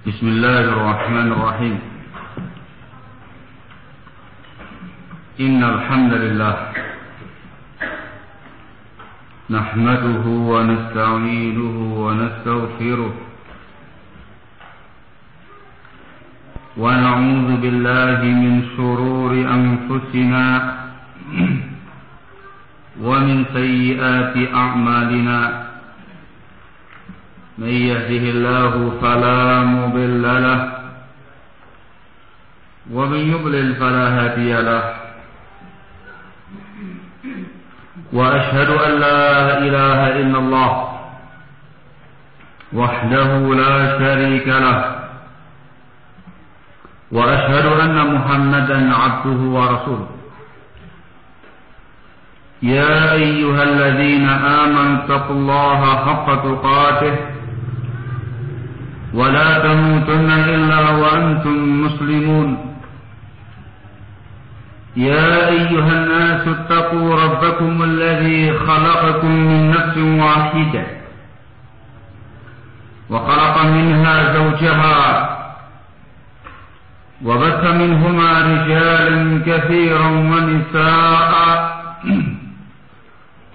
بسم الله الرحمن الرحيم إن الحمد لله نحمده ونستعينه ونستغفره ونعوذ بالله من شرور أنفسنا ومن سيئات أعمالنا من يهده الله فلا مضل له ومن يضلل فلا هادي له وأشهد أن لا إله إلا الله وحده لا شريك له وأشهد أن محمدا عبده ورسوله يا أيها الذين آمنوا اتقوا الله حق تقاته ولا تموتن إلا وأنتم مسلمون يا أيها الناس اتقوا ربكم الذي خلقكم من نفس واحدة وخلق منها زوجها وبث منهما رجالا كثيرا ونساء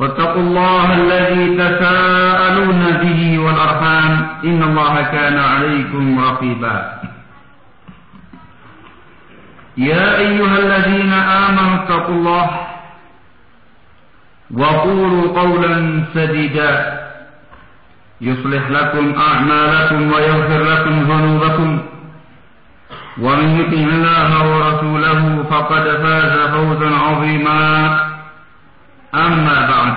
واتقوا الله الذي تساءلون به والأرحام إن الله كان عليكم رقيبا يا أيها الذين آمنوا اتقوا الله وقولوا قولا سديدا يصلح لكم أعمالكم ويغفر لكم ذنوبكم ومن يطع الله ورسوله فقد فاز فوزا عظيما أما بعد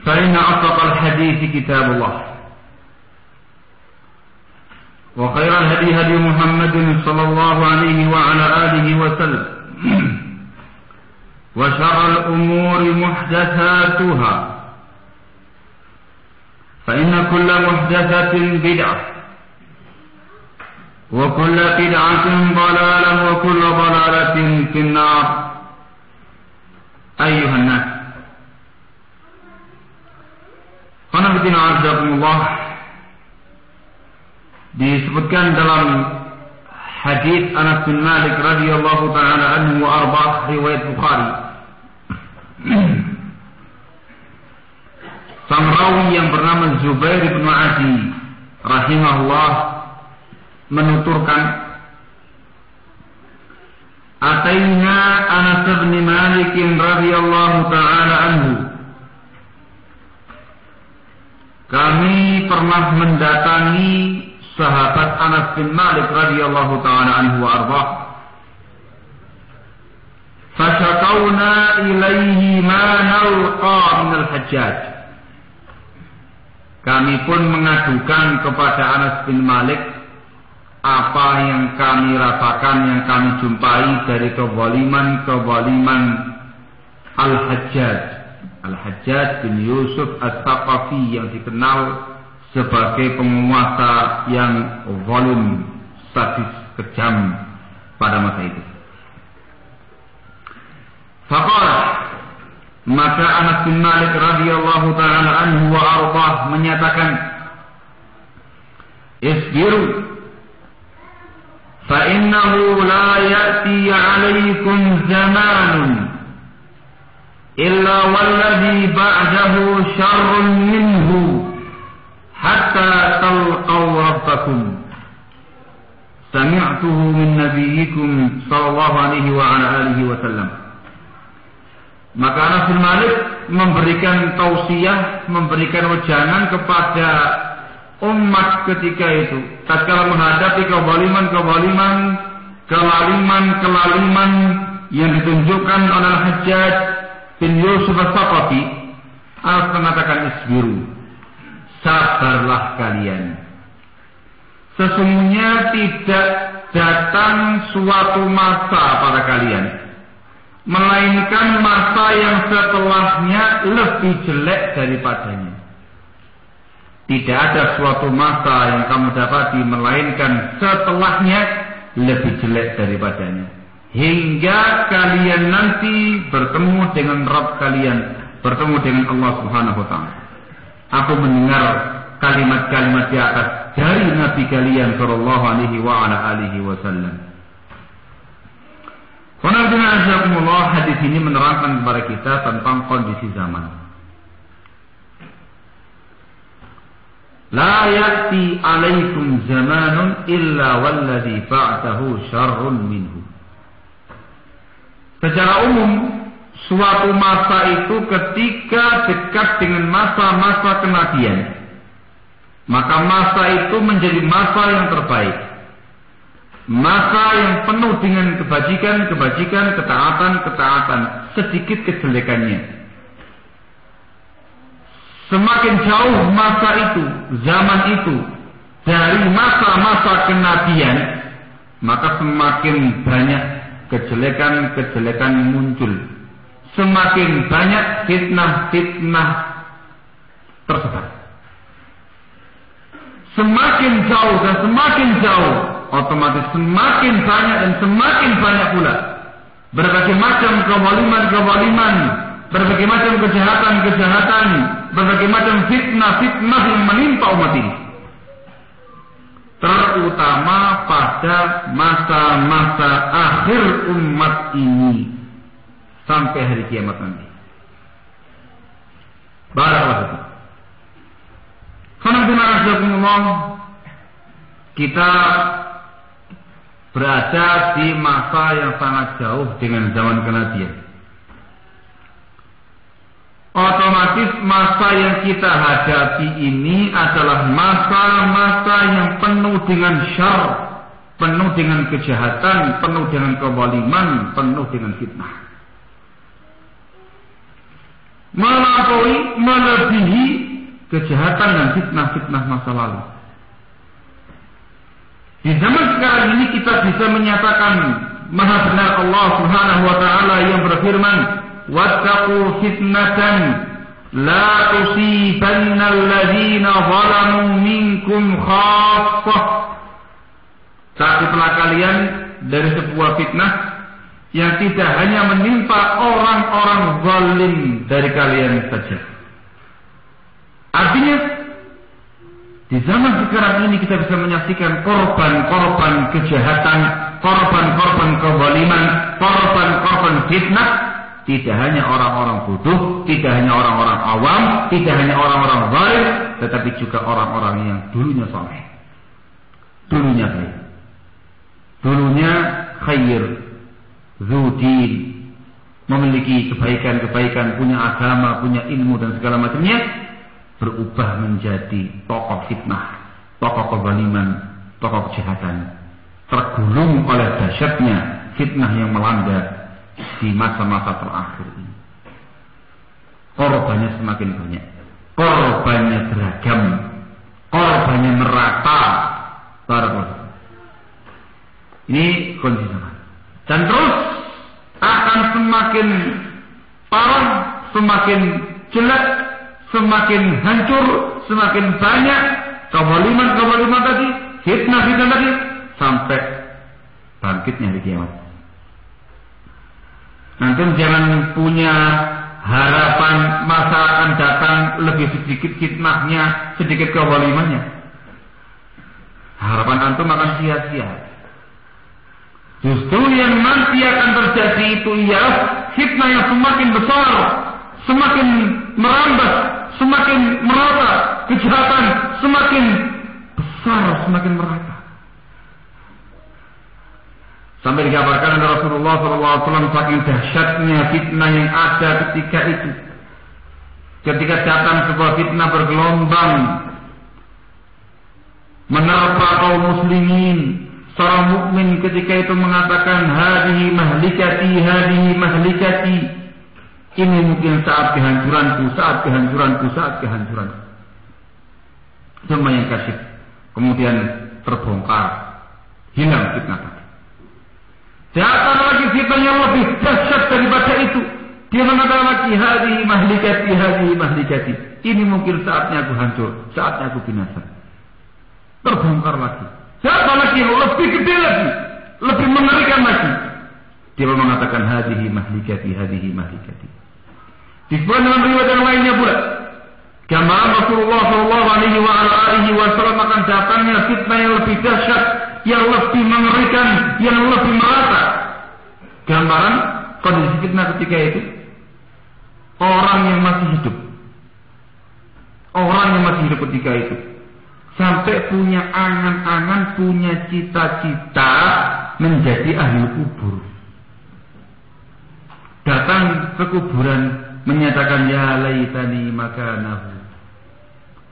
فإن أصدق الحديث كتاب الله وخير الهدي هدي محمد صلى الله عليه وعلى آله وسلم وشر الأمور محدثاتها فإن كل محدثة بدعة وكل بدعة ضلالة وكل ضلالة في النار أيها الناس qanabitina azakumullah. Disebutkan dalam hadis Anas bin Malik radhiyallahu taala anhu wa arba'ah riwayat Bukhari, sang rawi yang bernama Zubair bin Adi rahimahullah menuturkan, Ataina Anas bin Malik radhiyallahu taala anhu, kami pernah mendatangi sahabat Anas bin Malik radhiyallahu taala anhu wa arba'ah. Fasyakawna ilaihi ma nalqa min al-Hajjaj. Kami pun mengadukan kepada Anas bin Malik apa yang kami rasakan, yang kami jumpai dari kezaliman Al-Hajjaj. Al-Hajjaj bin Yusuf As-Saqafi yang dikenal sebagai penguasa yang zalim, sadis, kejam pada masa itu. Faqala, maka Anas bin Malik radhiyallahu taala anhu wa arba'ah menyatakan, Isbiru fa innahu la ya'ti 'alaikum zamanun illa walladhi ba'dahu syarrun minhu hatta talqaw rabbakum. Sami'tuhu min nabiyyikum sallallahu alaihi wa ala alihi wa sallam. Maka Anas bin Malik memberikan tausiah, memberikan wejangan kepada umat ketika itu, tatkala menghadapi kelaliman yang ditunjukkan oleh Al-Hajjaj bin Yusuf As-Saqafi. Anas mengatakan, Isbiru, sabarlah kalian. Sesungguhnya tidak datang suatu masa pada kalian, melainkan masa yang setelahnya lebih jelek daripadanya. Tidak ada suatu masa yang kamu dapati, melainkan setelahnya lebih jelek daripadanya. Hingga kalian nanti bertemu dengan Rabb kalian, bertemu dengan Allah Subhanahu wa ta'ala. Aku mendengar kalimat-kalimat di atas dari Nabi kalian sallallahu alaihi wa ala alihi wasallam. Hadis ini menerangkan kepada kita tentang kondisi zaman. La ya'ti alaikum zamanun illa walladhi ba'dahu syarrun minhu. Secara umum, suatu masa itu ketika dekat dengan masa-masa kenabian, maka masa itu menjadi masa yang terbaik. Masa yang penuh dengan kebajikan, ketaatan, sedikit kejelekannya. Semakin jauh masa itu, zaman itu, dari masa-masa kenabian, maka semakin banyak kejelekan muncul. Semakin banyak fitnah tersebar. Semakin jauh dan semakin jauh, otomatis semakin banyak dan semakin banyak pula berbagai macam kezaliman, berbagai macam kejahatan, berbagai macam fitnah yang menimpa umat ini. Terutama pada masa-masa akhir umat ini sampai hari kiamat nanti. Barakallahu. Kita berada di masa yang sangat jauh dengan zaman kenabian. Otomatis masa yang kita hadapi ini adalah masa-masa yang penuh dengan syarr, penuh dengan kejahatan, penuh dengan kezaliman, penuh dengan fitnah. Melebihi kejahatan dan fitnah masa lalu. Di zaman sekarang ini kita bisa menyatakan Maha benar Allah Subhanahu wa taala yang berfirman, "Wattaqu fitnatan la tusibanna alladziina zalamu minkum khassah." Takutlah kalian dari sebuah fitnah yang tidak hanya menimpa orang-orang zalim dari kalian saja. Artinya, di zaman sekarang ini kita bisa menyaksikan korban-korban kejahatan, korban-korban kezaliman, korban-korban fitnah. Tidak hanya orang-orang bodoh, tidak hanya orang-orang awam, tidak hanya orang-orang zalim, tetapi juga orang-orang yang dulunya saleh, dulunya baik, dulunya khair, zudin, memiliki kebaikan-kebaikan, punya agama, punya ilmu dan segala macamnya, berubah menjadi tokoh fitnah, tokoh kezaliman, tokoh kejahatan, tergulung oleh dahsyatnya fitnah yang melanda di masa-masa terakhir ini. Korbannya semakin banyak, korbannya beragam, korbannya merata. Ini kondisi zaman. Dan terus akan semakin parah, semakin jelek, semakin hancur, semakin banyak kezaliman tadi, fitnah tadi, sampai bangkitnya hari kiamat. Nanti jangan punya harapan masa akan datang lebih sedikit fitnahnya, sedikit kezalimannya. Harapan antum akan sia-sia. Justru yang nanti akan terjadi itu ialah fitnah yang semakin besar, semakin merambat, semakin merata, kejahatan semakin besar, semakin merata. Sampai dikabarkan oleh Rasulullah SAW saking dahsyatnya fitnah yang ada ketika itu. Ketika datang sebuah fitnah bergelombang menerpa kaum muslimin, seorang mukmin ketika itu mengatakan hadihi mahlikati. Ini mungkin saat kehancuranku. Semua yang kasih. Kemudian terbongkar, hilang fitnah tadi. Datang lagi fitnah yang lebih dahsyat daripada itu. Dia mengatakan lagi hadihi mahlikati. Ini mungkin saatnya aku hancur, saatnya aku binasa. Terbongkar lagi. Siapa lagi yang lebih gede lagi, lebih mengerikan lagi? Dia mengatakan hadihi mahlikati. Disebut dengan riwayat yang lainnya pula. Gambaran Rasulullah Shallallahu Alaihi Wasallam akan datangnya fitnah yang lebih dahsyat, yang lebih mengerikan, yang lebih merata. Gambaran kondisi fitnah ketika itu, orang yang masih hidup, ketika itu, sampai punya angan-angan, punya cita-cita menjadi ahli kubur. Datang ke kuburan menyatakan ya laitani makanahu.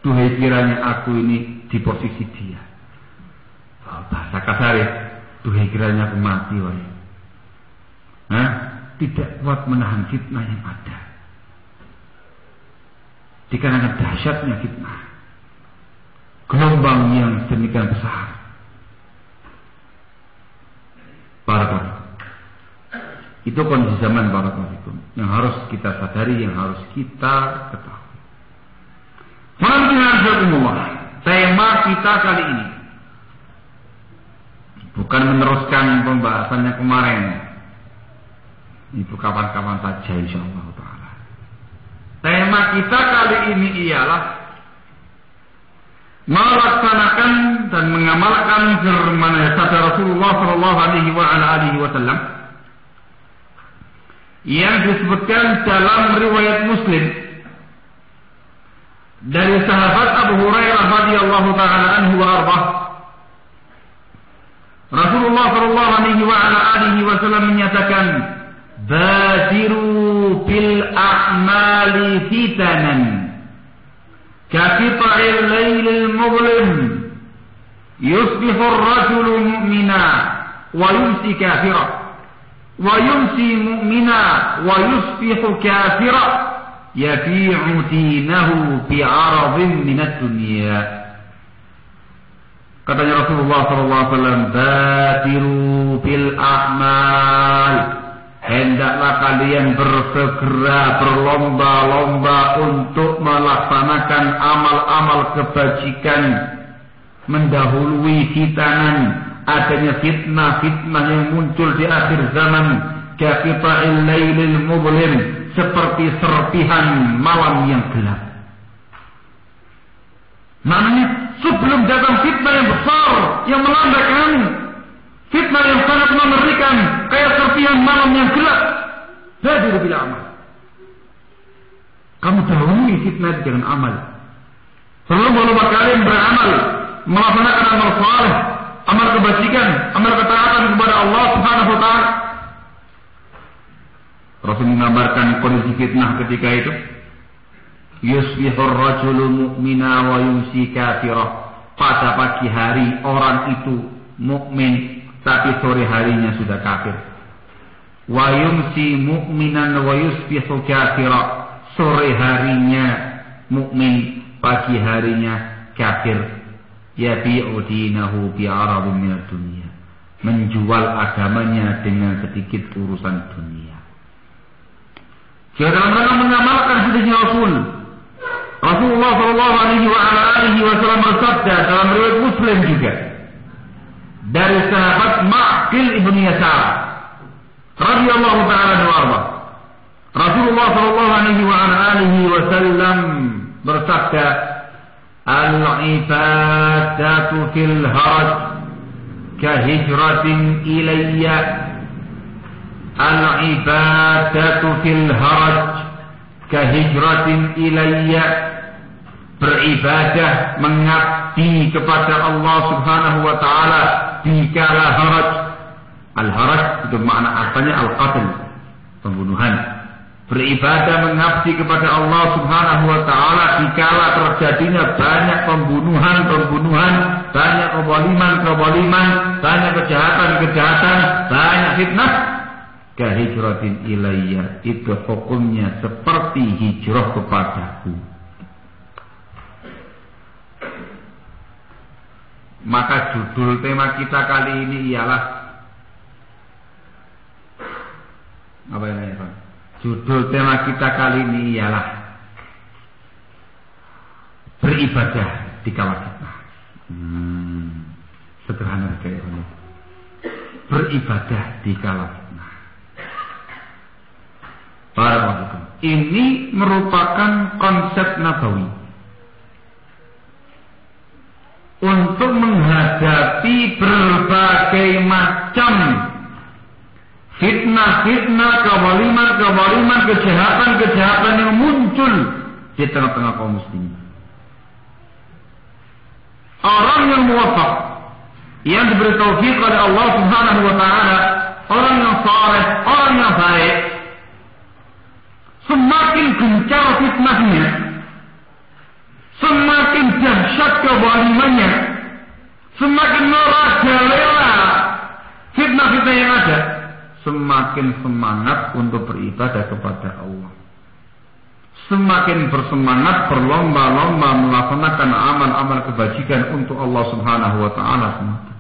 Duhai kiranya aku ini di posisi dia. Bahasa kasar ya, duhai kiranya aku mati wahai. Tidak kuat menahan fitnah yang ada. Dikarenakan dahsyatnya fitnah, gelombang yang demikian besar. Barakallahu. Itu kondisi zaman barakallahu yang harus kita sadari, yang harus kita ketahui. Tema kita kali ini bukan meneruskan pembahasannya kemarin. Itu kapan-kapan saja insyaallah taala. Tema kita kali ini ialah melaksanakan dan mengamalkan firman sabda Rasulullah sallallahu alaihi wasallam yang disebutkan dalam riwayat Muslim dari sahabat Abu Hurairah radhiyallahu taala anhu wa arda. Rasulullah sallallahu alaihi wasallam menyatakan, "Badiru bil a'mali fitanan kaqita'il lailil muzlim yusbihu ar-rajulu mu'mina wa yumsi kafira wa yumsi mu'mina wa yusbihu kafira yabi'u dinahu bi'aradin minad dunya." Katanya Rasulullah SAW, "Badiru bil a'mal." Hendaklah kalian bersegera berlomba-lomba untuk melaksanakan amal-amal kebajikan, mendahului fitanan, adanya fitnah-fitnah yang muncul di akhir zaman, kaqita'il lailil muzlim, seperti serpihan malam yang gelap. Maknanya sebelum datang fitnah yang besar yang melanda kamu, fitnah yang sangat mengerikan, kayak serpihan malam yang gelap, badiru bil amal. Kamu dahului fitnah dengan amal. Berlomba-lomba kalian beramal, melaksanakan amal saleh, amal kebajikan, amal ketaatan kepada Allah Subhanahu wa taala. Rasul menggambarkan kondisi fitnah ketika itu. Yusbihur rajulu mu'mina wa yumsi kafirah. Pada pagi hari orang itu mukmin, tapi sore harinya sudah kafir. Wa yumsi mu'minan wa yusbihu kafirah. Sore harinya mukmin, pagi harinya kafir. Yabi'u dinahu bi'aradin minad dunya. Menjual agamanya dengan sedikit urusan dunia. Jika dalam rangka mengamalkan hadisnya Rasulullah sallallahu alaihi wasallam bersabda dalam riwayat Muslim juga dari sahabat Ma'qil ibn Yasar radhiyallahu taala anhu. Rasulullah sallallahu alaihi wasallam bersabda, "Al-ibadatu fil haraj kahijratin ilayya." Al-ibadatu fil haraj kahijratin ilayya. Beribadah, mengabdi kepada Allah Subhanahu wa taala dikala haraj. Al-haraj itu makna artinya al-qatl, pembunuhan. Beribadah, mengabdi kepada Allah Subhanahu wa taala dikala terjadinya banyak pembunuhan, banyak kezaliman, banyak kejahatan, banyak fitnah. Kahijratin ilayya, itu hukumnya seperti hijrah kepadaku. Maka judul tema kita kali ini ialah apa ini, Pak? Judul tema kita kali ini ialah beribadah di kala fitnah. Sederhana kayak ini. Beribadah di kala fitnah. Ini merupakan konsep nabawi. untuk menghadapi berbagai macam fitnah-fitnah, kezaliman, kejahatan yang muncul di tengah-tengah kaum muslimin. Orang yang muwafaq, yang diberi taufik oleh Allah Subhanahu wa taala, orang yang saleh, orang yang baik, semakin gencar fitnahnya, semakin dahsyat kezalimannya, semakin merajalela fitnah-fitnah yang ada, semakin semangat untuk beribadah kepada Allah, semakin bersemangat berlomba-lomba melaksanakan amal-amal kebajikan untuk Allah Subhanahu wa taala semata.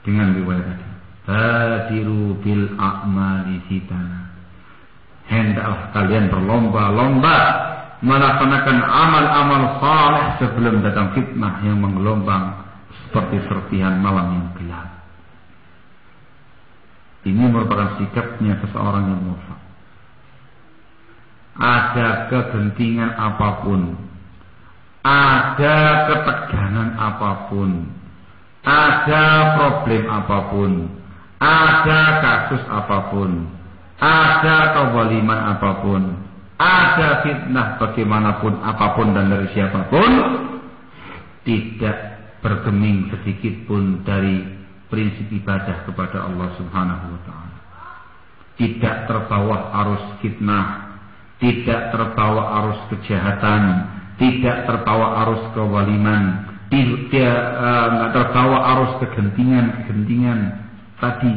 Dengan riwayat tadi, badiru bil a'mali fitana, hendaklah kalian berlomba-lomba melaksanakan amal-amal saleh sebelum datang fitnah yang menggelombang seperti serpihan malam yang gelap. Ini merupakan sikapnya seseorang yang muwafaq. Ada kegentingan apapun, ada ketegangan apapun, ada problem apapun, ada kasus apapun, ada kezaliman apapun, ada fitnah bagaimanapun apapun dan dari siapapun, tidak bergeming sedikit pun dari prinsip ibadah kepada Allah Subhanahu wa taala. Tidak terbawa arus fitnah, tidak terbawa arus kejahatan, tidak terbawa arus kezaliman, tidak terbawa arus kegentingan tadi,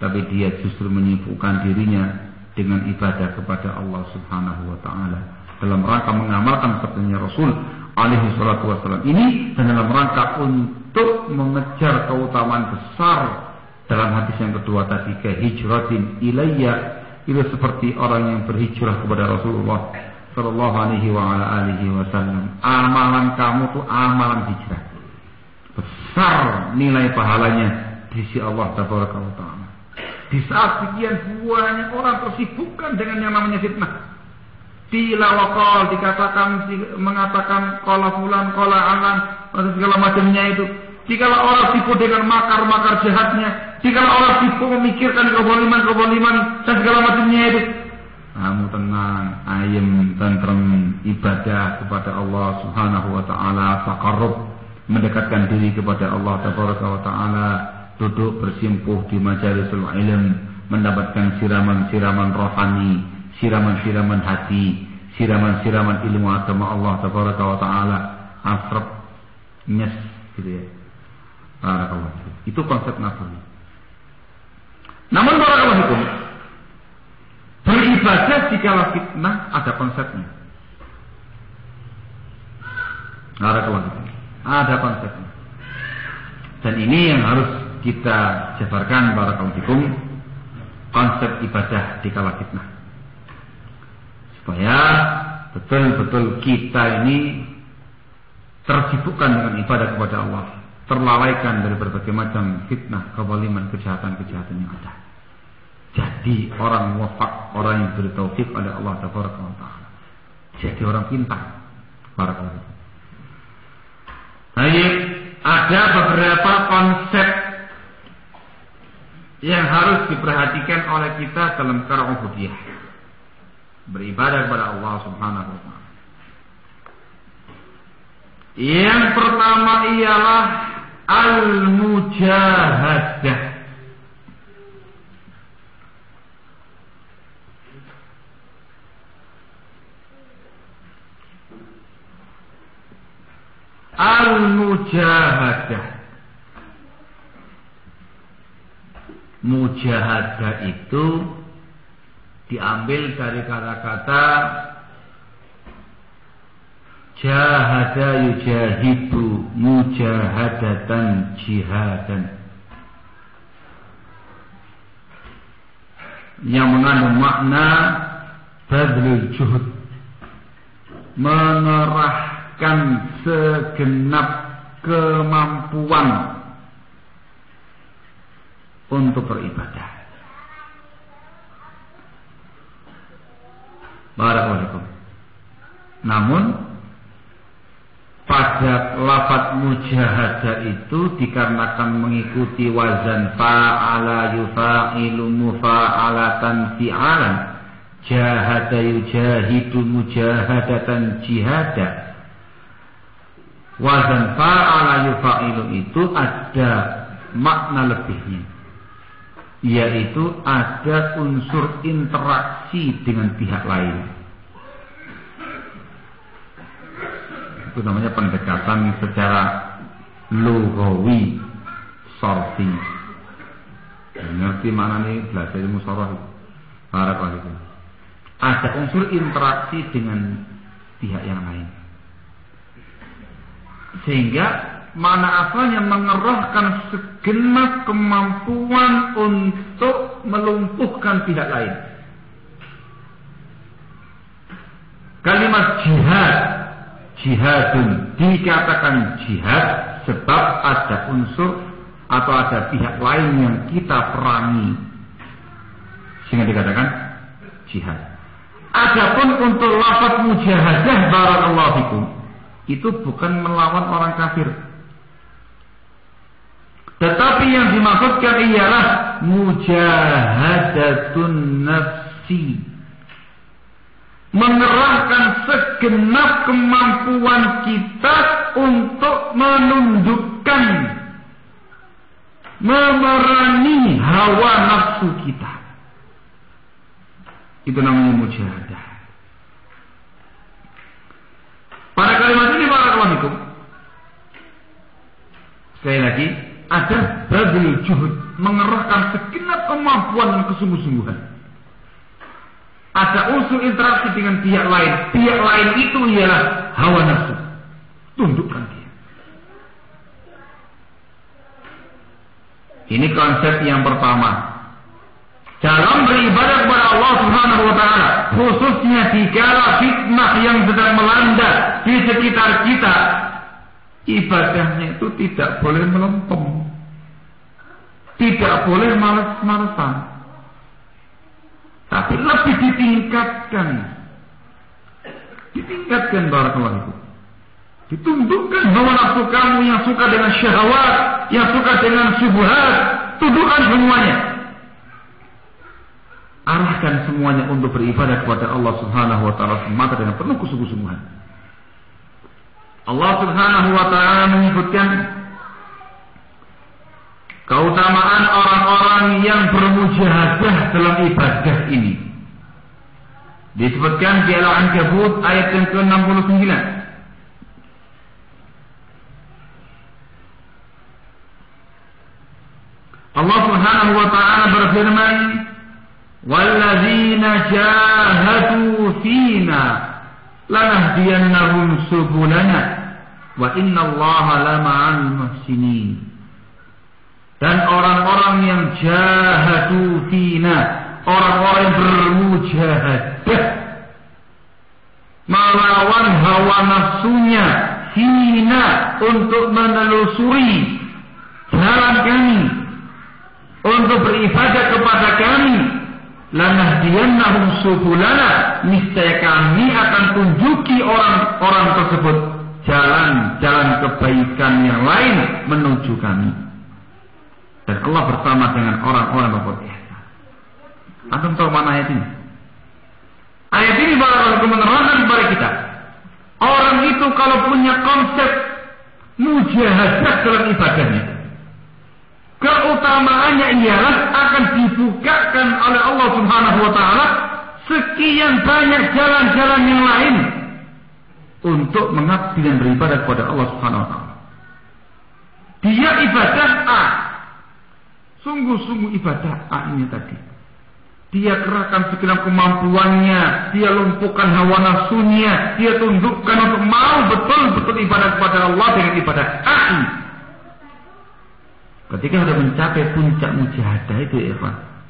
tapi dia justru menyibukkan dirinya dengan ibadah kepada Allah Subhanahu wa taala dalam rangka mengamalkan sabdanya Rasul alaihi salatu wasallam ini, dan dalam rangka untuk mengejar keutamaan besar dalam hadis yang kedua tadi, ke hijratin ilayya, itu seperti orang yang berhijrah kepada Rasulullah sallallahu alaihi wa ala alihi wasallam. Amalan kamu tuh amalan hijrah, besar nilai pahalanya di sisi Allah tabaraka wa taala. Di saat sekian banyak orang tersibukkan dengan yang namanya fitnah, tilawakol dikatakan, mengatakan kola fulan, kola alan, segala macamnya itu. Jikalau orang sibuk dengan makar-makar jahatnya, jikalau orang sibuk memikirkan kezaliman dan segala macamnya itu, kamu tenang, ayem, tentrem, ibadah kepada Allah Subhanahu wa taala, taqarrub, mendekatkan diri kepada Allah tabaraka wa taala, duduk bersimpuh di majalisul ilm, mendapatkan siraman-siraman rohani, siraman-siraman hati, siraman-siraman ilmu agama Allah tabaraka wa taala, asrab, nyes, gitu ya. Barakallahu. Itu konsep nabawi. Namun barakallahu fikum, beribadah jikalau fitnah ada konsepnya. Barakallahu fikum. Ada konsepnya. Dan ini yang harus kita jabarkan barakallahu fikum, konsep ibadah dikala fitnah. Supaya betul-betul kita ini tersibukkan dengan ibadah kepada Allah, terlalaikan dari berbagai macam fitnah, kezaliman, kejahatan-kejahatan yang ada. Jadi orang muwafaq, orang yang diberi taufik oleh Allah tabaraka wa taala. Jadi orang pintar. Barakallahu. Baik, ada beberapa konsep yang harus diperhatikan oleh kita dalam perkara ubudiyah, beribadah kepada Allah Subhanahu wa taala. Yang pertama ialah al-mujahadah. Al-mujahadah. Mujahadah itu diambil dari kata-kata jahada yujahidu mujahadatan jihadan, yang mengandung makna badlul juhud, mengerahkan segenap kemampuan untuk beribadah. Barakallahu. Namun pada lafaz mujahadah itu dikarenakan mengikuti wazan fa'ala yufa'ilu mufa'alatan fi'alan, jahada yujahidu mujahadatan jihada. Wazan fa'ala yufa'ilu itu ada makna lebihnya, yaitu ada unsur interaksi dengan pihak lain. Itu namanya pendekatan secara lughawi sorting. Ngerti mana nih belajar ilmu soroh? Barakallahu. Ada unsur interaksi dengan pihak yang lain, sehingga mana asalnya mengerahkan segenap kemampuan untuk melumpuhkan pihak lain. Kalimat jihad, jihadun dikatakan jihad sebab ada unsur atau ada pihak lain yang kita perangi, sehingga dikatakan jihad. Adapun untuk lafaz mujahadah, barakallahu fikum, itu bukan melawan orang kafir, tetapi yang dimaksudkan ialah mujahadatun nafsi, mengerahkan segenap kemampuan kita untuk menundukkan, memerangi hawa nafsu kita. Itu namanya mujahadah. Pada kalimat ini barakallahu fikum, sekali lagi ada badul juhud, mengerahkan segenap kemampuan dan kesungguh-sungguhan. Ada unsur interaksi dengan pihak lain. Pihak lain itu ialah hawa nafsu. Tundukkan dia. Ini konsep yang pertama dalam beribadah kepada Allah Subhanahu wa taala, khususnya di kala fitnah yang sedang melanda di sekitar kita. Ibadahnya itu tidak boleh melempem, tidak boleh malas-malasan, tapi lebih ditingkatkan. Ditingkatkan barakallahu. Ditundukkan hawa nafsu kamu yang suka dengan syahwat, yang suka dengan syubhat, tundukkan semuanya. Arahkan semuanya untuk beribadah kepada Allah Subhanahu wa taala semata dengan penuh kesungguh-sungguhan. Allah Subhanahu wa taala menyebutkan keutamaan orang-orang yang bermujahadah dalam ibadah ini. Disebutkan di Al-Ankabut ayat yang ke-69. Allah Subhanahu wa taala berfirman, "Walladzina jahadu fina lanahdiyannahum subulana wa innallaha lama'al muhsinin." Dan orang-orang yang jahadu fina, orang-orang yang bermujahadah melawan hawa nafsunya fina untuk menelusuri jalan kami, untuk beribadah kepada kami, lanahdiyannahum subulana, niscaya kami akan tunjuki orang-orang tersebut jalan-jalan kebaikan yang lain menuju kami. Dan Allah bersama dengan orang-orang yang berbuat ihsan. Antum tahu mana ayat ini? Ayat ini bakal menerangkan kepada kita, orang itu kalau punya konsep mujahadah dalam ibadahnya, keutamaannya ialah akan dibukakan oleh Allah Subhanahu wa taala sekian banyak jalan-jalan yang lain untuk mengabdi dan beribadah kepada Allah Subhanahu wa taala. Dia ibadah A, sungguh-sungguh ibadah A ini tadi. Dia kerahkan segenap kemampuannya, dia lumpuhkan hawa nafsunya, dia tundukkan untuk mau betul-betul ibadah kepada Allah dengan ibadah A ini. Ketika sudah mencapai puncak mujahadah itu,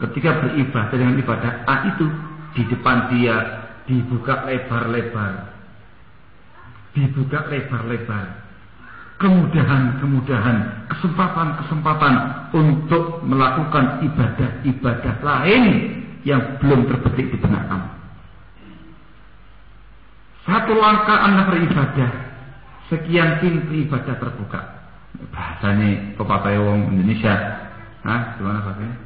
ketika beribadah dengan ibadah A itu, di depan dia dibuka lebar-lebar, kemudahan-kemudahan, kesempatan-kesempatan untuk melakukan ibadah-ibadah lain yang belum terbetik di benak kamu. Satu langkah Anda beribadah, sekian pintu ibadah terbuka. Bahasanya pepatah wong Indonesia. Gimana bahasanya?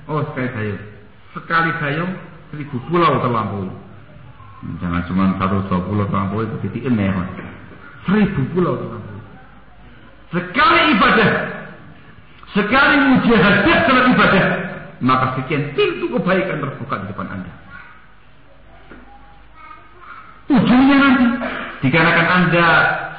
Oh, sekali dayung 1000 pulau terlampaui. Jangan cuma 1-2 pulau terlampaui, begitu ya. 1000 pulau terlampaui. Sekali ibadah, sekali mujahadah dalam ibadah, maka sekian pintu kebaikan terbuka di depan Anda. Ujungnya nanti, dikarenakan Anda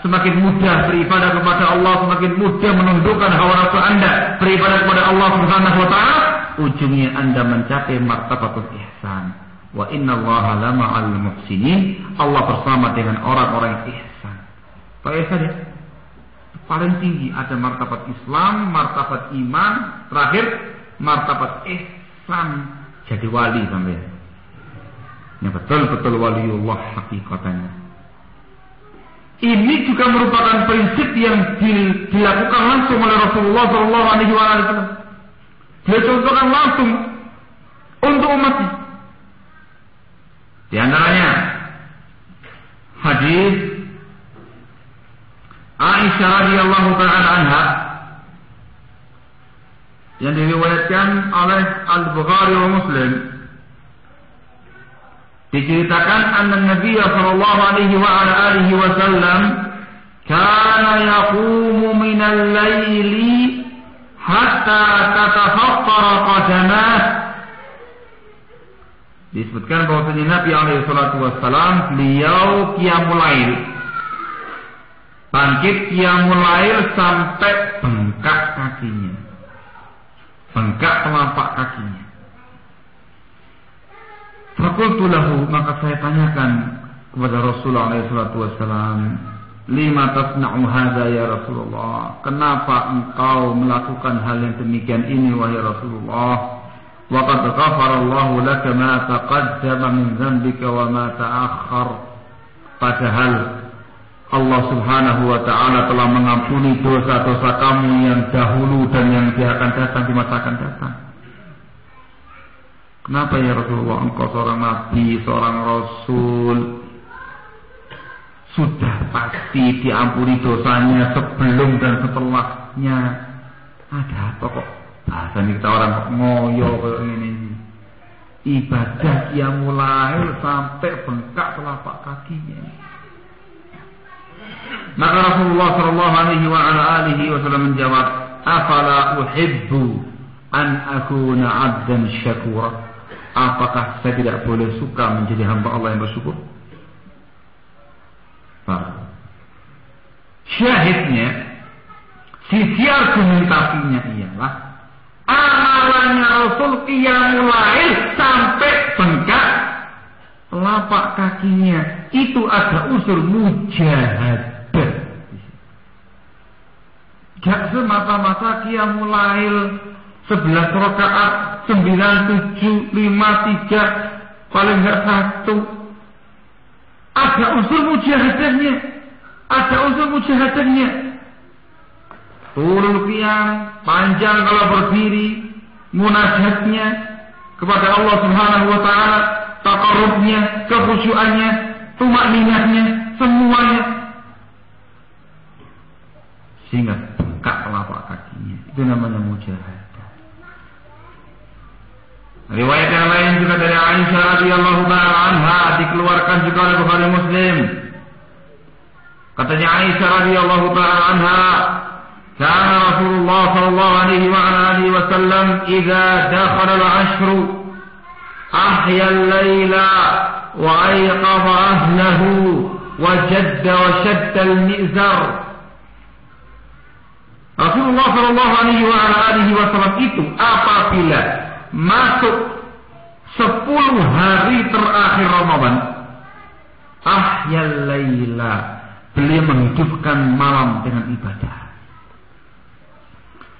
semakin mudah beribadah kepada Allah, semakin mudah menundukkan hawa nafsu Anda beribadah kepada Allah Subhanahu wa taala, ujungnya Anda mencapai martabatul ihsan. Wa innallaha lama'al muhsinin. Allah bersama dengan orang-orang yang ihsan. Pak ihsan ya? Paling tinggi ada martabat Islam, martabat iman, terakhir martabat ihsan, jadi wali sampai. Yang betul-betul waliullah hakikatnya. Ini juga merupakan prinsip yang dilakukan langsung oleh Rasulullah SAW. Dia contohkan langsung untuk umatnya. Di antaranya hadis Aisyah radhiyallahu taala anha yang diriwayatkan oleh Al-Bukhari wa Muslim. Diceritakan anna Nabi sallallahu alaihi wa ala alihi wasallam kana yaqumu min al-laili hatta tatafattara qadamah. Disebutkan bahwasanya Nabi alaihi salatu wasallam beliau qiyamul lail, bangkit qiyamul lail sampai bengkak kakinya, bengkak telapak kakinya. Fakultu lahu, maka saya tanyakan kepada Rasulullah SAW, lima tasna'u hadza ya Rasulullah, kenapa engkau melakukan hal yang demikian ini wahai Rasulullah? Wa qad ghafara Allahu laka ma taqaddama min dzambika wa ma ta'akhkhar. Padahal Allah Subhanahu wa taala telah mengampuni dosa-dosa kamu yang dahulu dan yang akan datang di masa akan datang. Kenapa ya Rasulullah, engkau seorang nabi, seorang rasul, sudah pasti diampuni dosanya sebelum dan setelahnya. Ada apa kok? Bahasanya kita orang kok ngoyo kayak ini. Ibadah yang mulai sampai bengkak telapak kakinya. Maka Rasulullah sallallahu alaihi wasallam menjawab, "Afala uhibbu an akuna 'abdan syakura?" Apakah saya tidak boleh suka menjadi hamba Allah yang bersyukur? Syahidnya, sisi argumentasinya ialah amalannya Rasul qiyamul lail sampai bengkak telapak kakinya. Itu ada unsur mujahadah. Gak semata-mata qiyamul lail 11 rakaat, 9, 7, 5, 3, paling enggak 1. Ada unsur mujahadahnya. Ada unsur mujahadahnya. Turun qiyam, panjang kalau berdiri, munajatnya kepada Allah Subhanahu wa taala, taqarrubnya, kekhusyuannya, tumakninahnya, semuanya. Sehingga bengkak telapak kakinya. Itu namanya mujahadah. Riwayat yang lain juga dari Aisyah radhiyallahu taala anha dikeluarkan juga oleh Bukhari Muslim. Katanya Aisyah radhiyallahu taala anha, "Kana Rasulullah sallallahu alaihi wa alihi wasallam idza dakhala al-'ashru ahya al-laila wa ayqadha ahlahu wa jadda wa shadda al-mi'zar." Rasulullah sallallahu alaihi wa alihi wasallam itu apabila masuk 10 hari terakhir Ramadan, ahyal laila, beliau menghidupkan malam dengan ibadah.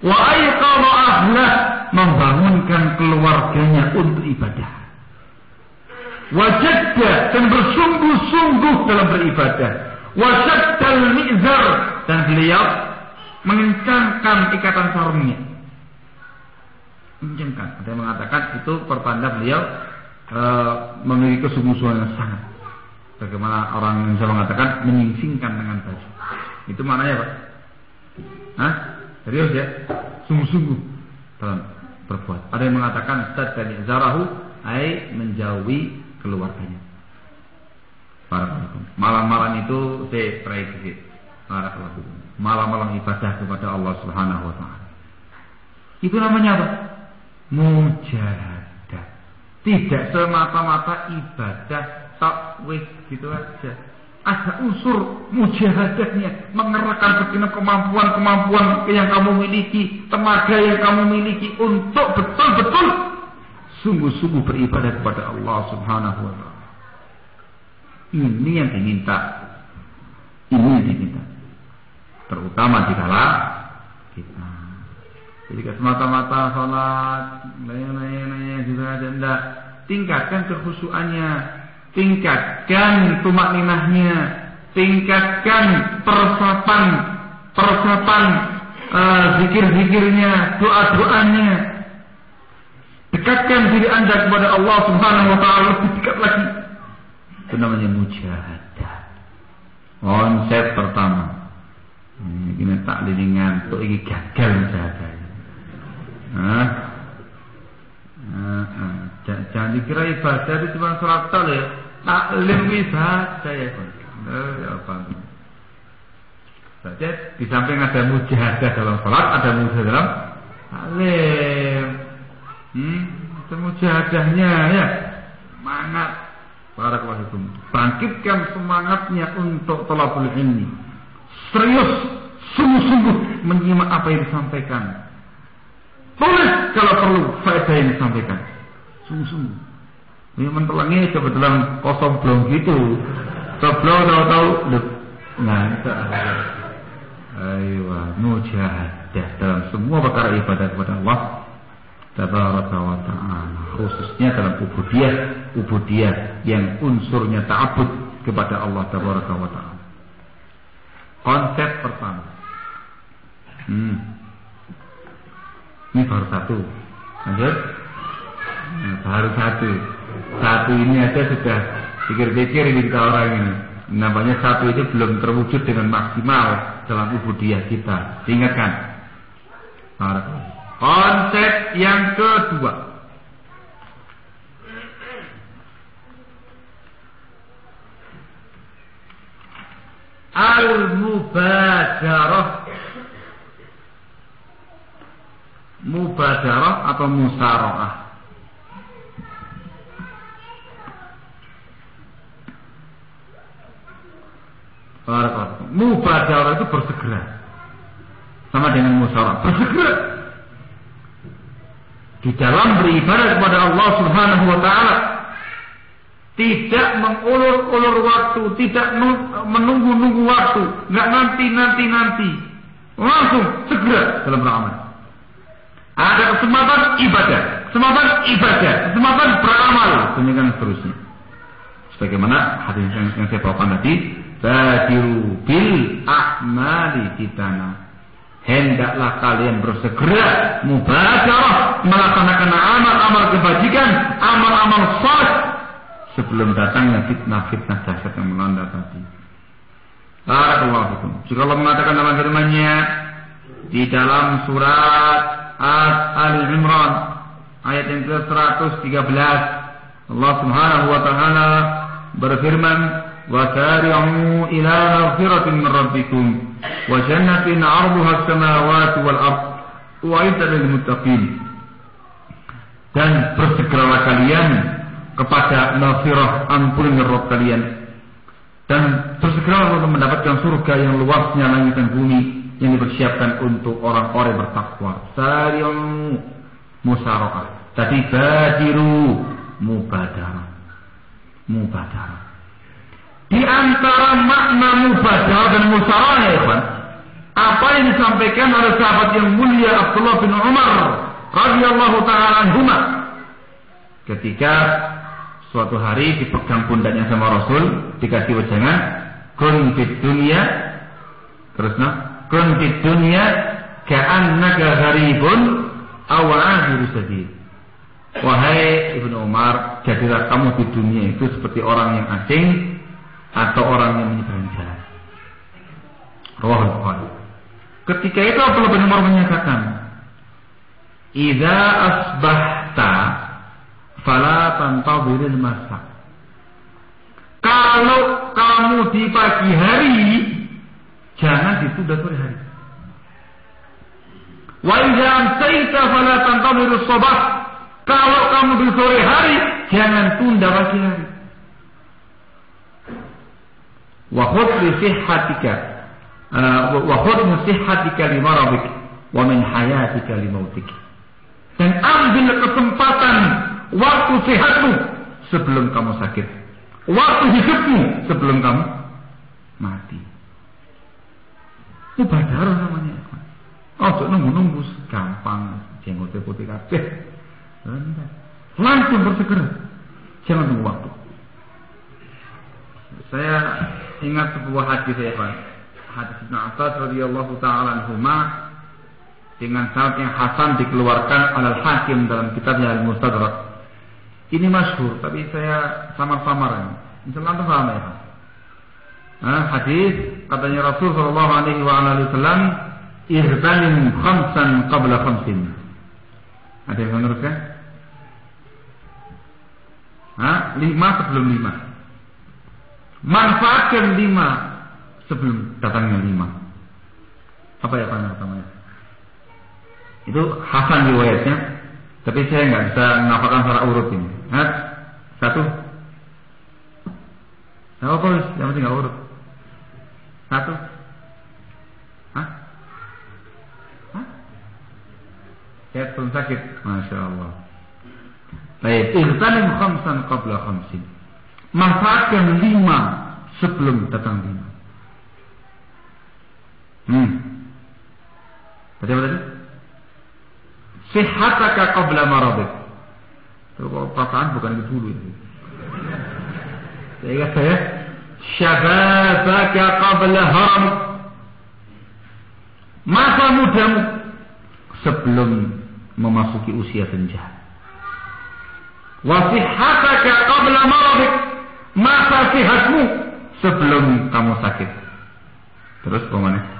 Wa ayqadha ahlah, membangunkan keluarganya untuk ibadah. Wajadda, dan bersungguh-sungguh dalam beribadah. Wasyaddal mi'zar, dan beliau mengencangkan ikatan sarungnya. Mengencangkan. Ada yang mengatakan itu pertanda beliau memiliki kesungguhan yang sangat. Bagaimana orang Indonesia mengatakan menyingsingkan dengan baju. Itu maknanya Pak? Hah? Serius ya? Sungguh-sungguh dalam berbuat. Ada yang mengatakan sadani zarahu ai menjauhi keluarganya. Barakallahu. Malam-malam itu saya terakhir sedikit. Barakallahu. Malam-malam ibadah kepada Allah Subhanahu wa taala. Itu namanya apa? Mujahadah. Tidak semata-mata ibadah takwih gitu aja. Ada unsur mujahadahnya, mengerahkan segenap kemampuan-kemampuan yang kamu miliki, tenaga yang kamu miliki untuk betul-betul sungguh-sungguh beribadah kepada Allah Subhanahu wa taala. Ini yang diminta. Ini yang diminta. Terutama di dalam kita. Jadi semata-mata sholat, gitu aja enggak. Tingkatkan kekhusyuannya, tingkatkan tumak ninahnya, tingkatkan persapan zikir-zikirnya, doa-doanya. Dekatkan diri Anda kepada Allah Subhanahu wa taala lebih dekat lagi. Itu namanya mujahadah. Konsep pertama. Ini tak ngantuk iki gagal mujahadah. Jangan dikira ibadah itu cuma sholat tok ya. Taklim ibadah ya. Apa? Saja di samping ada mujahadah dalam sholat, ada mujahadah dalam taklim. Itu mujahadahnya ya. Semangat. Barakallahu fikum. Bangkitkan semangatnya untuk thalabul ilmi. Serius, sungguh-sungguh menyimak apa yang disampaikan. Tulis kalau perlu faedah yang disampaikan. Sungguh-sungguh. Ini mentelangi kebetulan kosong belum gitu. Sebelum tahu-tahu ngantuk. Ayo, mujahadah dalam semua perkara ibadah kepada Allah Tabaraka wa ta'ala, khususnya dalam ubudiyah yang unsurnya ta'abbud kepada Allah Tabaraka wa ta'ala. Konsep pertama. Ini baru satu. Lanjut. Baru satu. Satu ini aja sudah pikir-pikir ini kita orang ini. Namanya satu itu belum terwujud dengan maksimal dalam ubudiyah kita. Diingatkan. Konsep yang kedua. Al-mubadarah. Mubadarah atau musara'ah. Mubadarah itu bersegera. Sama dengan musara'ah. Bersegera. Di dalam beribadah kepada Allah Subhanahu wa taala, tidak mengulur-ulur waktu, tidak menunggu-nunggu waktu, enggak nanti. Langsung segera dalam beramal. Ada kesempatan ibadah, beramal, demikian seterusnya. Sebagaimana hadis yang saya bawakan tadi, badiru bil a'mali kitana. Hendaklah kalian bersegera mubadarah melaksanakan amal-amal kebajikan, amal-amal saleh sebelum datangnya fitnah-fitnah dahsyat yang melanda tadi. Barakallahu fikum. Jika Allah mengatakan dalam firman-Nya di dalam surat Al-Imran ayat yang ke-113, Allah Subhanahu wa taala berfirman, wa sari'u ila maghfiratin min rabbikum wa jannatin 'arduha as-samawati wal ard u'iddat lil muttaqin. Dan bersegeralah kalian kepada maghfirah, ampunan dari Rabb kalian, dan bersegeralah untuk mendapatkan surga yang luasnya langit dan bumi yang dipersiapkan untuk orang-orang yang bertakwa. Sari'u musara'ah. Tadi badiru mubadarah. Di antara makna mubadarah dan musara'ah ya ikhwan, apa yang disampaikan oleh sahabat yang mulia Abdullah bin Umar radhiyallahu taala anhuma ketika suatu hari dipegang pundaknya sama Rasul, dikasih wejangan, kun fid dunya, terusnya kun fid dunya ka'annaka gharibun aw 'abiru sabil. Wahai Ibnu Umar, jadilah kamu di dunia itu seperti orang yang asing atau orang yang menyeberang jalan. Rawahul Bukhari. Ketika itu Abdullah bin Umar menyatakan, "Idza asbahta fala tantadhiril masa." Kalau kamu di pagi hari, jangan ditunda sore hari. Wa idza amsayta fala tantadhirus sabah. Kalau kamu di sore hari, jangan tunda pagi hari. Wa khudh li sihhatika wa khudh min sihhatika li maradik wa min hayatika li mautik. Dan ambil kesempatan waktu sehatmu sebelum kamu sakit. Waktu hidupmu sebelum kamu mati. Mubadarah namanya. Oh, nunggu-nunggu gampang jenggot putih kabeh. Langsung bersegera. Jangan tunggu waktu. Saya ingat sebuah hadis ya Pak. Hadis Ibnu Abbas radhiyallahu taala anhuma dengan sanad yang hasan dikeluarkan Al-Hakim dalam kitabnya Al-Mustadrak. Ini masyhur, tapi saya samar-samaran. Insyaallah itu paham ya. Hadis katanya Rasul sallallahu alaihi wasallam, "Irtanim khamsan qabla khamsin." Ada yang meneruskan? 5 sebelum 5. Manfaatkan 5 sebelum datangnya 5. Apa ya panjang pertamanya? Itu hasan riwayatnya, tapi saya nggak bisa menghafalkan secara urut ini. 1. Apa polis? Yang penting nggak urut. 1. Saya belum sakit, masya Allah. Baik, irtanim khamsan qabla khamsin. Manfaatkan 5 sebelum datang 5. Tadi apa tadi? Sihataka qabla maradik. Kalau perasaan bukan itu dulu itu. Saya ingat saya, syababaka qabla haramik. Masa mudamu sebelum memasuki usia senja. Wa sihhataka qabla maradik. Masa sihatmu sebelum kamu sakit. Terus bagaimana?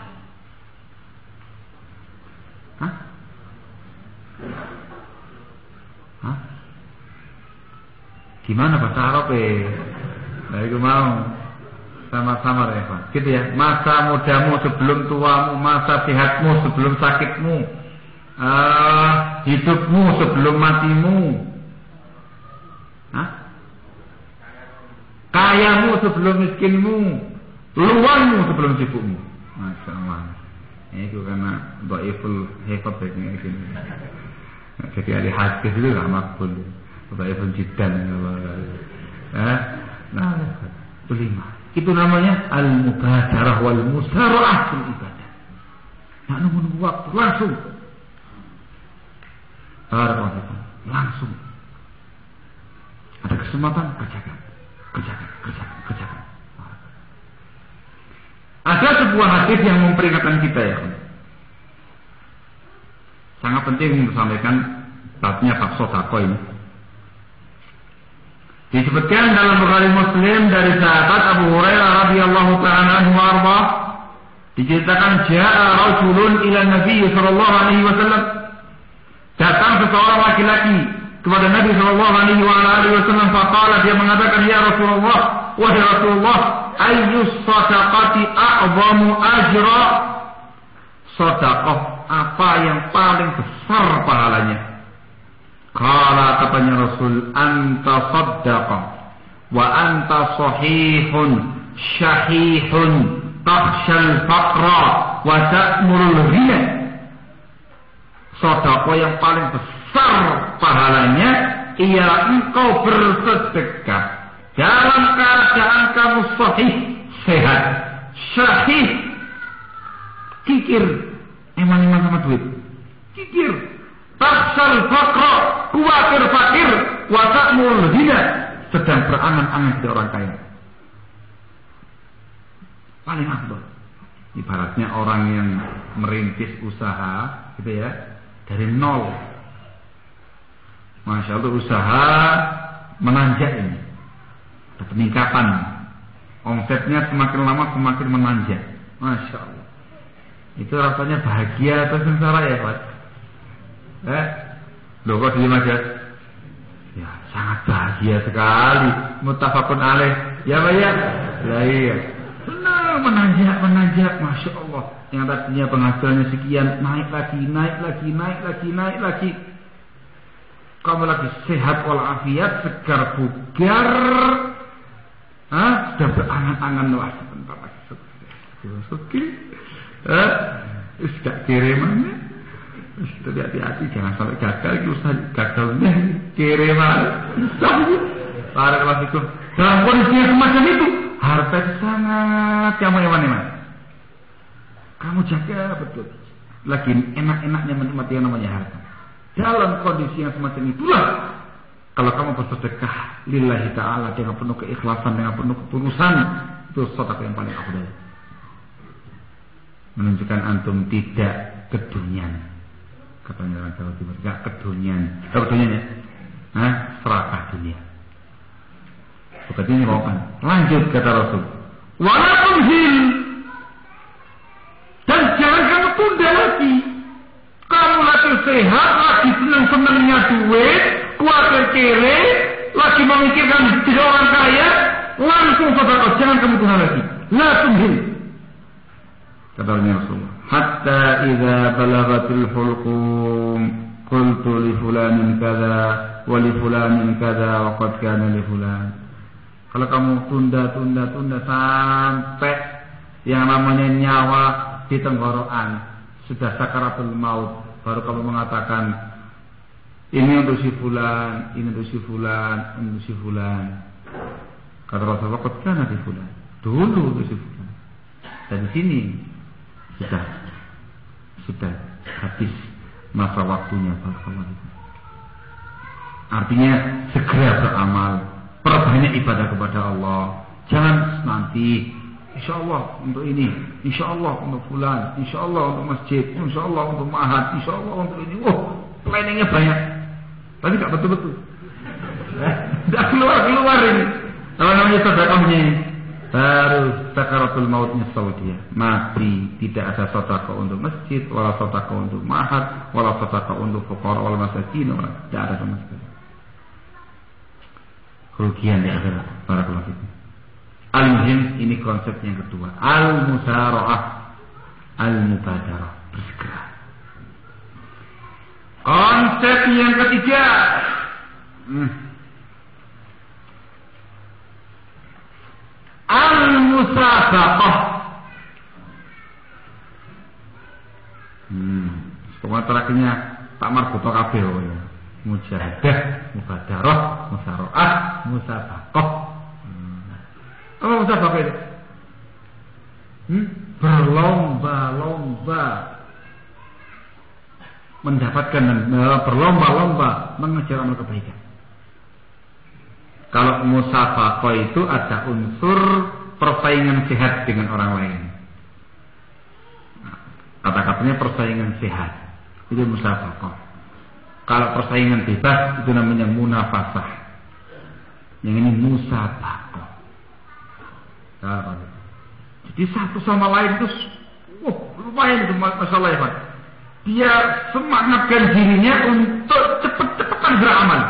Gimana bahasa Arab Nah itu mau sama-sama ya Pak. Gitu ya. Masa mudamu sebelum tuamu, masa sehatmu sebelum sakitmu, hidupmu sebelum matimu, kayamu sebelum miskinmu, luangmu sebelum sibukmu. Masya Allah. Itu karena dhaiful hifadz ini. Jadi ahli hadis itu gak makbul. Dhaiful jiddan. Nah, itu 5. Itu namanya al-mubadarah wal musara'ah fil ibadah. Nak nunggu waktu langsung. Langsung. Ada kesempatan kerjakan. Ada sebuah hadis yang memperingatkan kita ya. Sangat penting untuk sampaikan babnya bab sedekah ini. Disebutkan dalam Bukhari Muslim dari sahabat Abu Hurairah radhiyallahu ta'ala anhu warḍa, diceritakan jaa rajulun ila Nabi sallallahu alaihi wasallam. Datang seseorang laki-laki kepada Nabi sallallahu alaihi wasallam, faqala, dia mengatakan, ya Rasulullah, wahai Rasulullah, ayyus shadaqati a'zamu ajra? Sedekah apa yang paling besar pahalanya? Qala, katanya Rasul, anta saddaqa wa anta sahihun syahihun takhshal faqra wa ta'murul ghina. Sedekah yang paling besar pahalanya ialah engkau bersedekah dalam keadaan kamu sahih, sehat, syahih, kikir, eman-eman sama duit, kikir, taksal faqra, kuatir fakir, wa ta'mul ghina, sedang berangan-angan jadi orang kaya. Paling afdal. Ibaratnya orang yang merintis usaha gitu ya, dari nol. Masya Allah, usaha menanjak ini, ada peningkatan. Omsetnya semakin lama semakin menanjak. Masya Allah. Itu rasanya bahagia atau sengsara ya Pak? Loh kok diem aja? Ya sangat bahagia sekali. Muttafaqun alaih. Ya Pak ya? Ya iya. Benar menanjak. Masya Allah. Yang tadinya penghasilannya sekian naik lagi. Kamu lagi sehat walafiat, segar bugar. Sudah berangan-angan wah sebentar lagi selesai. Sudah kirimannya. Sudah hati-hati jangan sampai gagal. Gagalnya kiriman. Barakallahu fikum. Dalam kondisi yang semacam itu, harta itu sangat nyaman. Kamu jaga betul. Lagi enak-enaknya menikmati yang namanya harta. Dalam kondisi yang semacam itulah, kalau kamu bersedekah lillahi ta'ala dengan penuh keikhlasan, dengan penuh ketulusan, itu sedekah yang paling afdal. Menunjukkan antum tidak kedunian. Katanya orang Jawa Timur, enggak kedunian. Kedunian ya? Serakah dunia. Seperti ini bawaan. Lanjut kata Rasul. Wala tunzil. Dan jangan kamu tunda lagi. Kamu lagi sehat, lagi senang-senangnya duit, keluarga kere, lagi memikirkan jadi orang kaya, langsung sedekah, jangan kamu tunda lagi. La tunzil. Kata Rasulullah. Hatta idza balagatil hulqum qultu li fulanin kadza wa li fulanin kadza wa qad kana li fulan. Kalau kamu tunda sampai yang namanya nyawa di tenggorokan, sudah sakaratul maut, baru kamu mengatakan ini untuk si fulan, ini untuk si fulan, ini untuk si fulan. Kata Rasulullah, qad kana li fulan. Dulu untuk si fulan. Dan di sini sudah habis masa waktunya. Artinya segera beramal, perbanyak ibadah kepada Allah. Jangan nanti insyaallah untuk ini, insyaallah untuk fulan, insyaallah untuk masjid, insyaallah untuk ma'had, insyaallah untuk ini. Planningnya banyak, tapi tidak betul-betul. Tidak keluar ini. Kalau namanya sedekahnya ini, baru sakaratul maut nyesal dia, mati. Tidak ada sedekah untuk masjid, wala sedekah untuk ma'had, wala sedekah untuk fuqara wal masakin, tidak ada sama sekali. Kerugian di akhirat. Barakallahu fikum. Al-muhim, ini konsep yang kedua, al-musara'ah, al-mubadarah, bersegera. Konsep yang ketiga, al-musabaqah. Pokoknya terakhirnya tak marbuto kabeh ya. Mujahadah, mubadarah, musara'ah, musabaqah. Apa musabaqah itu? Berlomba-lomba mendapatkan dan berlomba-lomba mengejar amal kebaikan. Kalau musabaqah itu ada unsur persaingan sehat dengan orang lain. Kata-katanya persaingan sehat, itu musabaqah. Kalau persaingan bebas itu namanya munafasah. Yang ini musabaqah. Jadi satu sama lain itu lumayan itu masalah ya Pak. Dia semangatkan dirinya untuk cepat-cepatan beramal.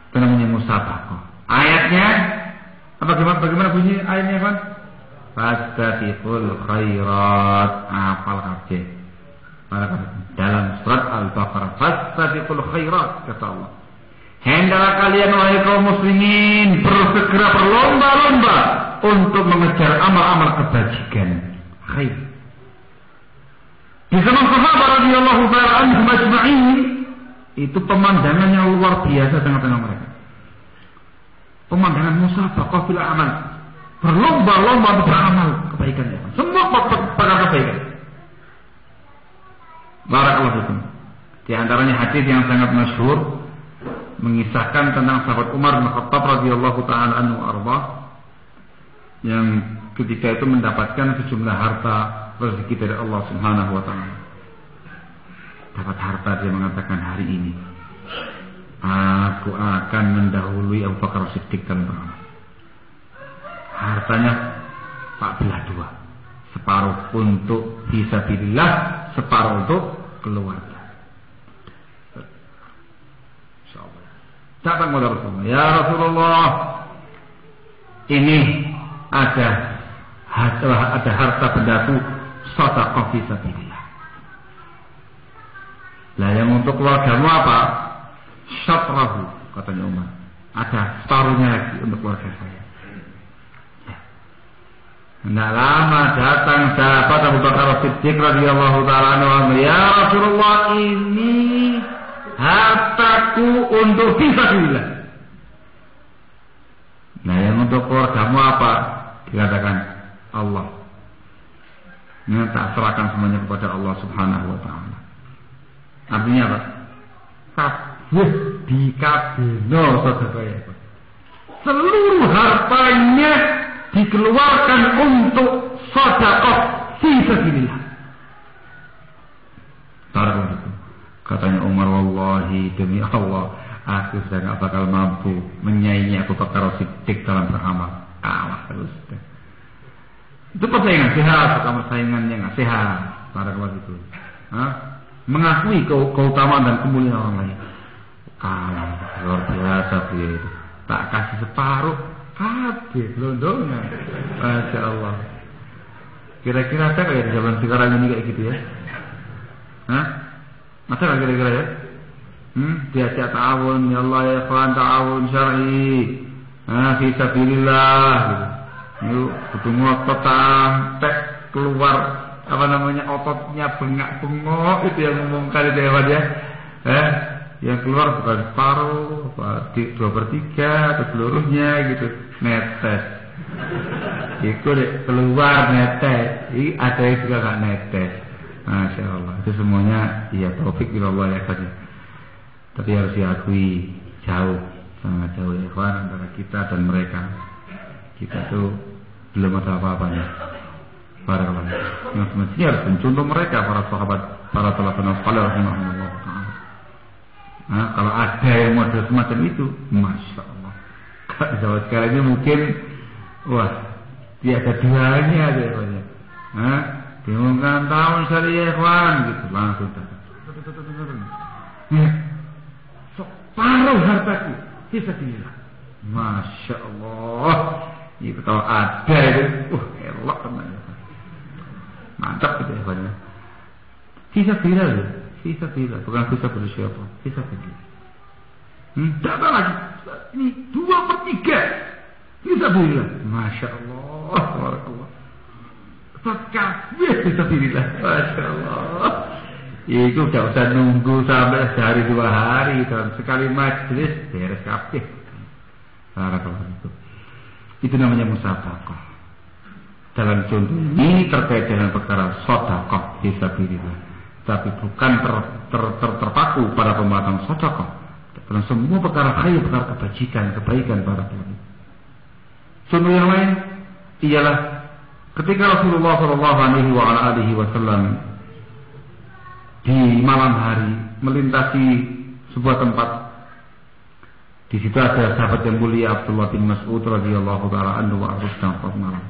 Itu namanya musabaqah. Ayatnya bagaimana bunyi ayatnya Pak? Fastabiqul khairat. Hafal kabeh. Dalam surat Al-Baqarah, fastabiqul khairat, kata Allah. Hendaklah kalian wahai kaum muslimin bersegera berlomba-lomba untuk mengejar amal-amal kebajikan, khair. Di zaman sahabat radhiyallahu ta'ala anhum ajma'in, itu pemandangan yang luar biasa tengah-tengah mereka. Pemandangan musabaqah fil amal, berlomba-lomba untuk beramal kebaikan, ya. Semua perkara kebaikan. Barakallahu fikum. Di antaranya hadis yang sangat masyhur mengisahkan tentang sahabat Umar bin Khattab radhiyallahu taala anhu arba, yang ketika itu mendapatkan sejumlah harta rezeki dari Allah Subhanahu wa taala. Dapat harta, dia mengatakan, hari ini aku akan mendahului Abu Bakar Siddiq dalam beramal. hartanya tak belah dua, separuh untuk fisabilillah, separuh untuk keluarga. Insyaallah. Datang kepada Rasulullah, ya Rasulullah, ini ada harta bendaku sedekah fisabilillah. Lah yang untuk keluargamu apa? Syatrahu, katanya Umar. Ada separuhnya lagi untuk keluarga saya. Tidak lama datang sahabat Abu Bakar As-Siddiq radhiyallahu taala anhu, ya Rasulullah, ini hartaku untuk fisabilillah. Nah, yang untuk keluargamu apa? Dikatakan Allah. Ini tak serahkan semuanya kepada Allah Subhanahu wa taala. Artinya apa? Kabeh dikabino saudara. Seluruh hartanya dikeluarkan untuk sedekah fisabilillah. Barakallahu. Katanya Umar, wallahi demi Allah, aku sudah tidak bakal mampu menyaingi Abu Bakar As-Siddiq dalam beramal. Kalah terus. Itu persaingan sehat, sama saingannya nggak sehat. Barakallahu itu. Mengakui keutamaan dan kemuliaan orang lain. Kalah luar biasa dia itu. Tak kasih separuh, habis londongnya. Masya Allah. Kira-kira ada kayak di zaman sekarang ini kayak gitu ya? Masa nggak kira-kira ya? Diajak ta'awun, ya Allah ya ikhwan, ta'awun syar'i, fisabilillah gitu. Yuk, kudu ngotot sampai keluar ototnya bengak-bengok, itu yang ngomongkan itu ya, dia. Yang keluar bukan separuh, 2/3 atau seluruhnya gitu, netes. Itu keluar netes, ada yang juga nggak netes. Masya Allah, itu semuanya ya taufik bila Allah ya saja. Tapi harus diakui jauh, sangat jauh ya kawan, antara kita dan mereka. Kita tuh belum ada apa-apanya. Para kawan, yang semestinya harus mencontoh mereka, para sahabat, para salafun salih rahimahullah taala. Kalau ada yang model semacam itu, masya Allah. Kalau di zaman sekarang ini mungkin, wah, tiada duanya aja banyak. Diumumkan tahun syariah ikhwan gitu, langsung datang. Separuh hartaku fisabilillah. Masya Allah. Itu kalau ada itu, elok teman. Mantap gitu ikhwan. Fisabilillah loh. Fisabilillah, bukan fisabilillah siapa? Fisabilillah. Datang lagi. Ini 2/3. Fisabilillah. Masya Allah. Barakallah. Kabeh fisabilillah. Masya Allah. Itu udah usah nunggu sampai sehari 2 hari, dalam sekali majelis beres kabeh. Barakallah itu. Itu namanya musabaqah. Dalam contoh ini terkait dengan perkara sedekah fisabilillah, tapi bukan terpaku pada pembahasan sedekah. Dalam semua perkara khair, perkara kebaikan para ulama. Contoh yang lain ialah ketika Rasulullah SAW di malam hari melintasi sebuah tempat, di situ ada sahabat yang mulia Abdullah bin Mas'ud radhiyallahu taala anhu wa ardu sedang malam.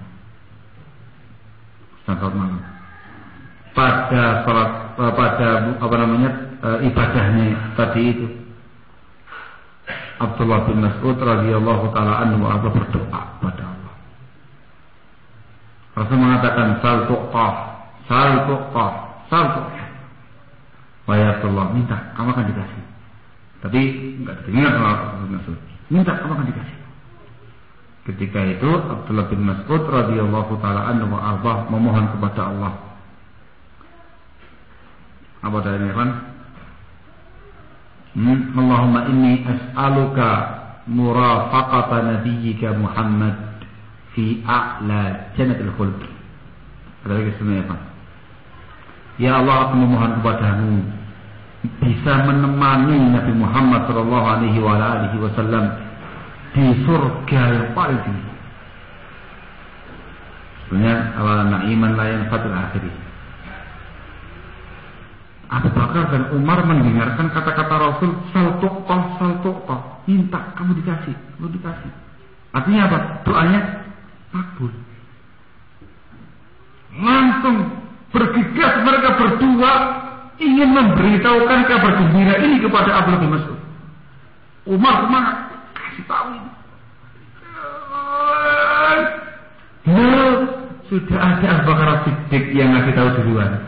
Pada ibadahnya tadi itu, Abdullah bin Mas'ud radhiyallahu taala anhu wa ardu berdoa kepada Allah. Rasul mengatakan sal tuqah. Wahai Abdullah, minta, kamu akan dikasih. Tapi enggak dengar sama Abdullah bin Mas'ud. Minta, kamu akan dikasih. Ketika itu Abdullah bin Mas'ud radhiyallahu taala anhu wa arda memohon kepada Allah. Apa dalilnya kan? Allahumma inni as'aluka murafaqata nabiyyika Muhammad fi a'la jannatil khuld. Ada lagi sebenarnya Pak. Ya Allah, aku memohon kepadamu bisa menemani Nabi Muhammad sallallahu alaihi wasallam di surga yang paling tinggi. Sebenarnya awal na'iman la yanfatul akhiri. Abu Bakar dan Umar mendengarkan kata-kata Rasul sal tuqah, minta, kamu dikasih. Artinya apa? Doanya makbul. Langsung bergegas mereka berdua ingin memberitahukan kabar gembira ini kepada Abdullah bin Mas'ud. Umar semangat, kasih tahu ini. Sudah ada Abu Bakar Siddiq yang ngasih tahu duluan.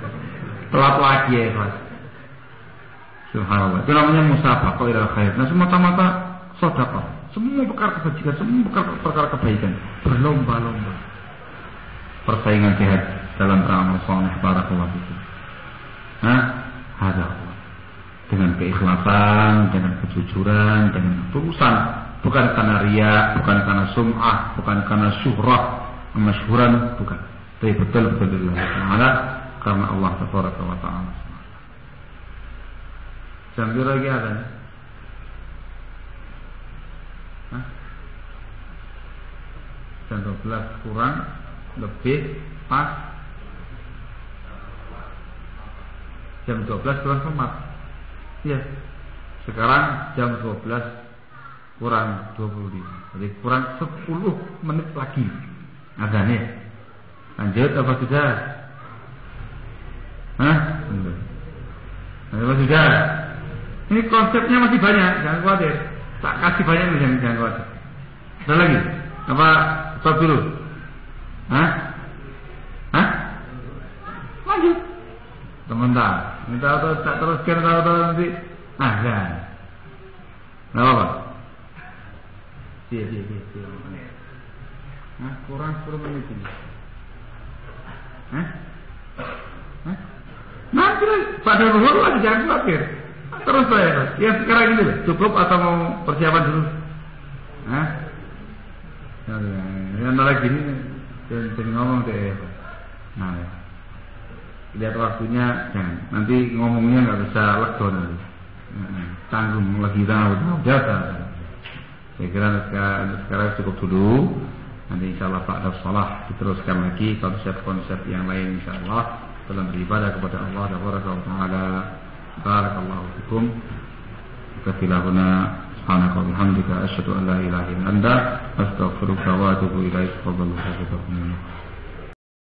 Telat lagi ya, Pak. Subhanallah. Itu namanya musabaqah ila khair. Nah, semata-mata sedekah. Semua perkara kebajikan, semua perkara kebaikan berlomba-lomba. Persaingan sehat dalam beramal saleh. Barakallahu fikum. Ada dengan keikhlasan, dengan kejujuran, dengan tulus, bukan karena riya, bukan karena sum'ah, bukan karena syuhrah, kemasyhuran, bukan. Tapi betul-betul lillahi ta'ala, karena Allah tabaraka wa ta'ala. Jam berapa lagi ada? Jam 12 kurang lebih pas. Jam 12 kurang semat. Ya. Sekarang jam 12 kurang 25. Jadi kurang 10 menit lagi. Azannya. Lanjut apa sudah? Apa sudah? Ini konsepnya masih banyak, jangan khawatir. Tak kasih banyak nih, jangan khawatir. Ada lagi? Apa stop dulu? Lanjut. Sebentar. Minta atau tak teruskan atau nanti azan. Enggak apa-apa. Iya. Kurang 10 menit ini. Nanti pada zuhur lagi, jangan khawatir. Terus saya, ya sekarang ini cukup atau mau persiapan dulu? Yang lagi ini jangan ngomong deh. Nah, lihat waktunya, jangan. Nanti ngomongnya nggak bisa lockdown nanti. Tanggung lagi tahu biasa. Saya kira sekarang cukup dulu. Nanti insyaallah ba'da shalah diteruskan lagi konsep-konsep yang lain insyaallah dalam beribadah kepada Allah Taala. Barakallahu fikum. Kafilahuna subhanaka wa bihamdika asyhadu an la ilaha illa anta astaghfiruka wa atubu ilaik. Fadhlu